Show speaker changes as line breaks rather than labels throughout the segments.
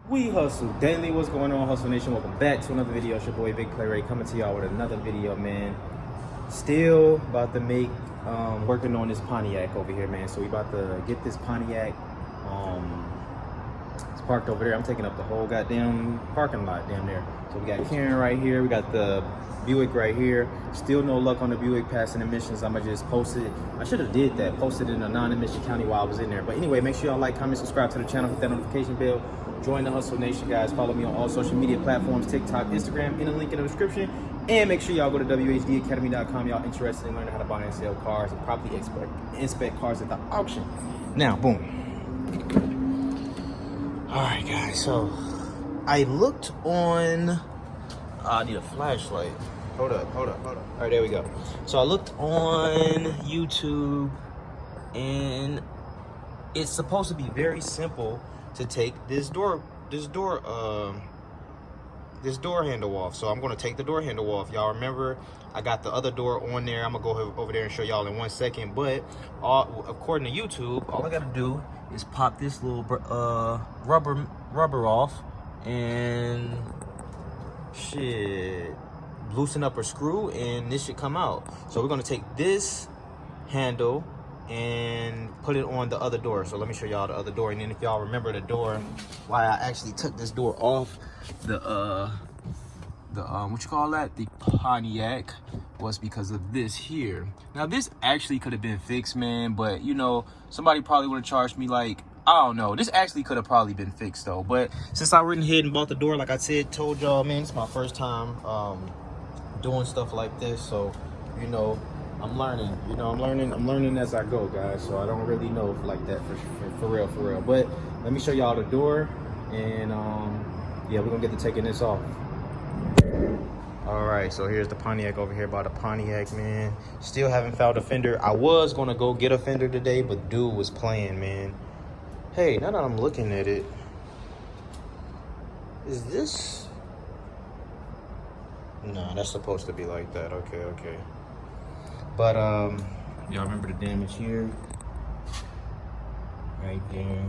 We Hustle Daily. What's going on, Hustle Nation? Welcome back to another video. It's your boy Big Play Ray coming to y'all with another video, man. Still about to make working on this Pontiac over here, man. So we about to get this Pontiac. It's parked over there. I'm taking up the whole goddamn parking lot damn near. So we got Karen right here. We got the Buick right here. Still no luck on the Buick passing emissions. I'ma just post it. I should have did that. Posted in a non-emission county while I was in there. But anyway, make sure y'all like, comment, subscribe to the channel, hit that notification bell. Join the Hustle Nation, guys. Follow me on all social media platforms, TikTok, Instagram, in the link in the description. And make sure y'all go to whdacademy.com. Y'all interested in learning how to buy and sell cars and properly inspect cars at the auction. Now, boom. All right, guys. So I looked on. I need a flashlight. Hold up. All right, there we go. So I looked on YouTube, and it's supposed to be very simple to take this door handle off. So I'm going to take the door handle off. Y'all remember I got the other door on there. I'm gonna go over there and show y'all in 1 second. But according to YouTube, all I gotta do is pop this little rubber off and shit, loosen up a screw, and this should come out. So we're gonna take this handle and put it on the other door. So let me show y'all the other door, and then if y'all remember the door, why I actually took this door off the what you call that, the Pontiac, was because of this here. Now this actually could have been fixed, man, but you know, somebody probably would have charged me like, I don't know, this actually could have probably been fixed though. But since I went ahead and bought the door, like I said, told y'all, man, it's my first time doing stuff like this, so you know, I'm learning, I'm learning as I go, guys. So I don't really know like that for real. But let me show y'all the door, and yeah, we're gonna get to taking this off. All right, so here's the Pontiac over here by the Pontiac, man. Still haven't found a fender. I was gonna go get a fender today, but dude was playing, man. Hey, now that I'm looking at it, is this? No, that's supposed to be like that. Okay. But y'all remember the damage here, right there.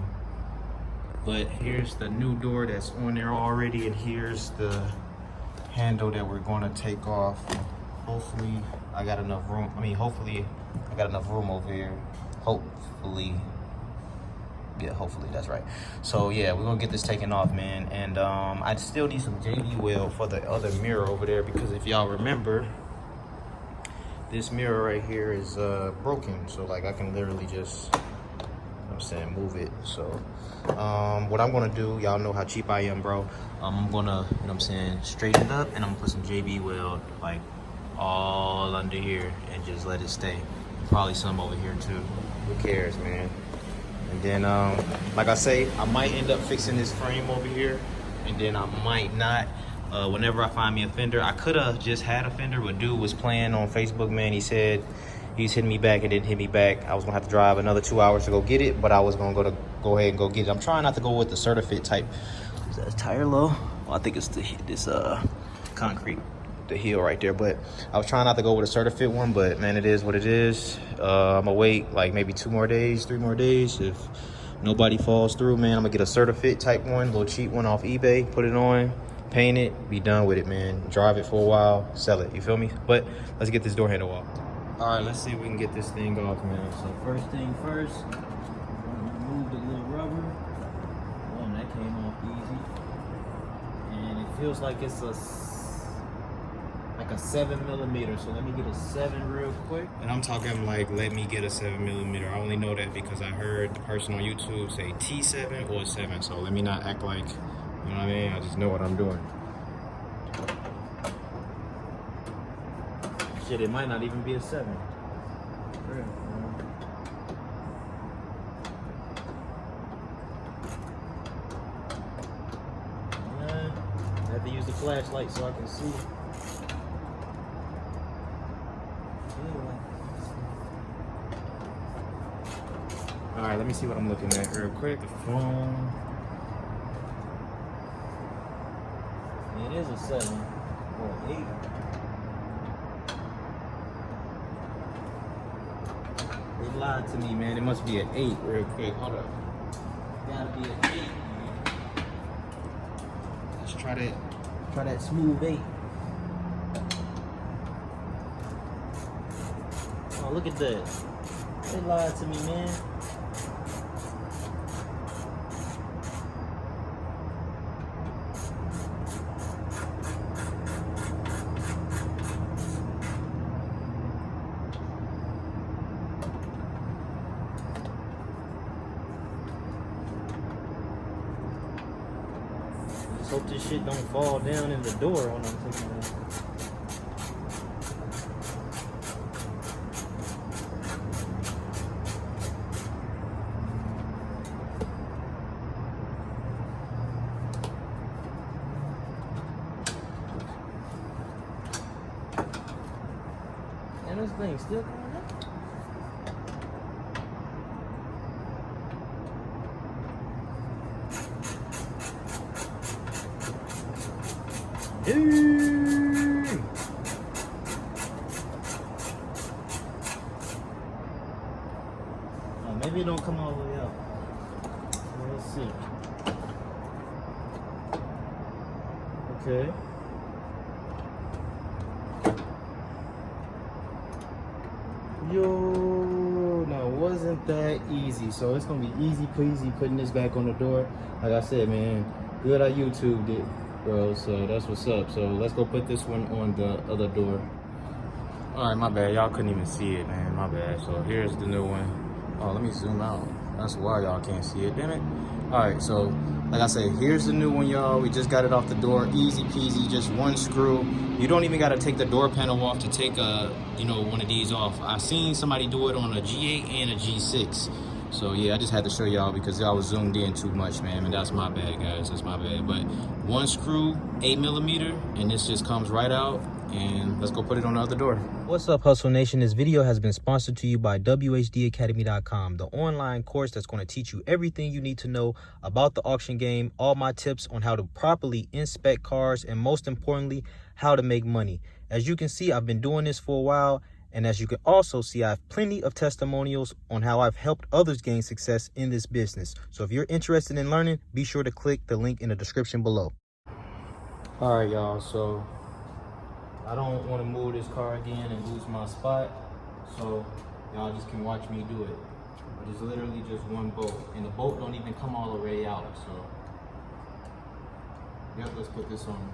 But here's the new door that's on there already, and here's the handle that we're going to take off. Hopefully I got enough room. Hopefully I got enough room over here. Hopefully, that's right. So yeah, we're gonna get this taken off, man. And I still need some JB wheel for the other mirror over there, because if y'all remember, this mirror right here is broken. So like I can literally just, move it. So what I'm gonna do, y'all know how cheap I am, bro. I'm gonna, straighten it up, and I'm gonna put some JB wheel like all under here and just let it stay. Probably some over here too. Who cares, man? And then like I say, I might end up fixing this frame over here, and then I might not. Whenever I find me a fender, I could have just had a fender, but dude was playing on Facebook, man. He said he's hitting me back and didn't hit me back. I was gonna have to drive another 2 hours to go get it, but I was gonna go ahead and go get it. I'm trying not to go with the Certifit type. Is that a tire low? Well, I think it's this concrete, the heel right there. But I was trying not to go with a Certifit one, but man, it is what it is. I'm gonna wait like maybe 3 more days. If nobody falls through, man, I'm gonna get a Certifit type one, little cheap one off eBay, put it on, paint it, be done with it, man. Drive it for a while, sell it, you feel me? But let's get this door handle off. All right, let's see if we can get this thing off, man. So first thing first, remove the little rubber. Boom, that came off easy. And it feels like it's a 7mm. So let me get a 7 real quick. And I'm talking like, let me get a 7mm. I only know that because I heard the person on YouTube say T7 or 7. So let me not act like, you know what I mean? I just know what I'm doing. Shit, it might not even be a 7. I have to use the flashlight so I can see. All right, let me see what I'm looking at real quick. The phone. It is a 7 or 8. They lied to me, man. It must be an 8 real quick. Hold up. Gotta be an 8, man. Try that smooth 8. Oh, look at that. They lied to me, man. Let's hope this shit don't fall down in the door when I'm taking it. And this thing still coming up. Hey. Oh, maybe it don't come all the way out. Let's see. Okay. Yo, now wasn't that easy? So it's gonna be easy peasy putting this back on the door. Like I said, man, good I YouTubed it, bro. So that's what's up. So let's go put this one on the other door. All right, my bad. Y'all couldn't even see it, man. My bad. So here's the new one. Oh, let me zoom out. That's why y'all can't see it. Damn it. All right, so like I said, here's the new one, y'all. We just got it off the door, easy peasy, just one screw. You don't even got to take the door panel off to take one of these off. I seen somebody do it on a G8 and a G6. So yeah, I just had to show y'all because y'all was zoomed in too much, man. And that's my bad, guys. That's my bad. But one screw, 8mm, and this just comes right out. And let's go put it on the other door. What's up, Hustle Nation? This video has been sponsored to you by whdacademy.com, the online course that's going to teach you everything you need to know about the auction game, all my tips on how to properly inspect cars, and most importantly, how to make money. As you can see, I've been doing this for a while, and as you can also see, I have plenty of testimonials on how I've helped others gain success in this business. So if you're interested in learning, be sure to click the link in the description below. All right, y'all, so I don't want to move this car again and lose my spot, so y'all just can watch me do it. But it's literally just one bolt, and the bolt don't even come all the way out, so yep, let's put this on.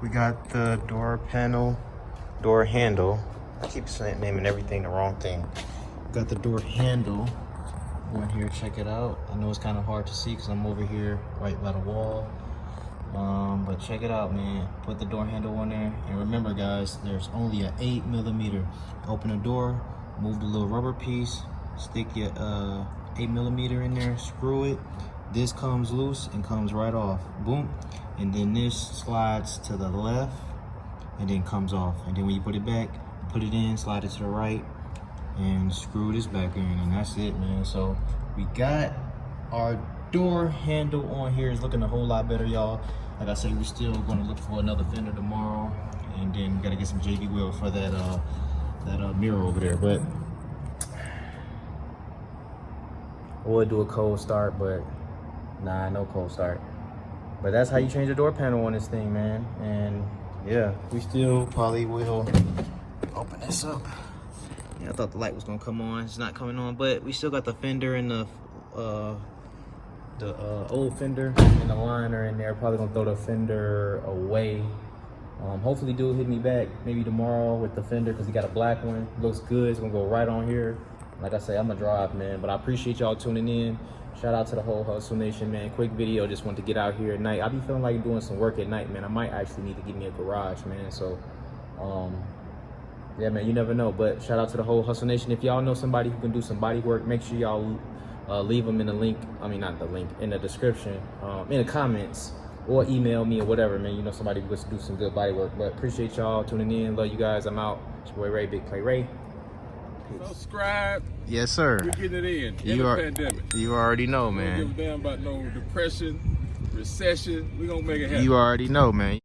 We got the door panel, door handle. I keep naming everything the wrong thing. Got the door handle. Go in here, check it out. I know it's kind of hard to see because I'm over here right by the wall. But check it out, man. Put the door handle on there. And remember, guys, there's only an 8mm. Open the door, move the little rubber piece, stick your 8mm in there, screw it. This comes loose and comes right off. Boom. And then this slides to the left and then comes off. And then when you put it back, put it in, slide it to the right, and screw this back in, and that's it, man. So we got our door handle on here. It's looking a whole lot better, y'all. Like I said, we're still gonna look for another fender tomorrow, and then we gotta get some JB wheel for that mirror over there. But I would do a cold start, but nah, no cold start. But that's how you change the door panel on this thing, man. And yeah, we still probably will open this up Yeah, I thought the light was gonna come on. It's not coming on, but we still got the fender and the old fender and the liner in there. Probably gonna throw the fender away. Hopefully dude hit me back maybe tomorrow with the fender because he got a black one. Looks good. It's gonna go right on here. Like I say, I'm gonna drive, man. But I appreciate y'all tuning in. Shout out to the whole Hustle Nation, man. Quick video. Just wanted to get out here at night. I be feeling like doing some work at night, man. I might actually need to get me a garage, man. So, yeah, man, you never know. But shout out to the whole Hustle Nation. If y'all know somebody who can do some body work, make sure y'all leave them in the link. I mean, not the link, in the description, in the comments, or email me or whatever, man. You know somebody who wants to do some good body work. But appreciate y'all tuning in. Love you guys. I'm out. It's your boy Ray, Big Play Ray.
Subscribe.
Yes, sir.
We're getting it in the pandemic.
You already know, man.
We don't give a damn about no depression, recession. We're going to make it happen.
You already know, man.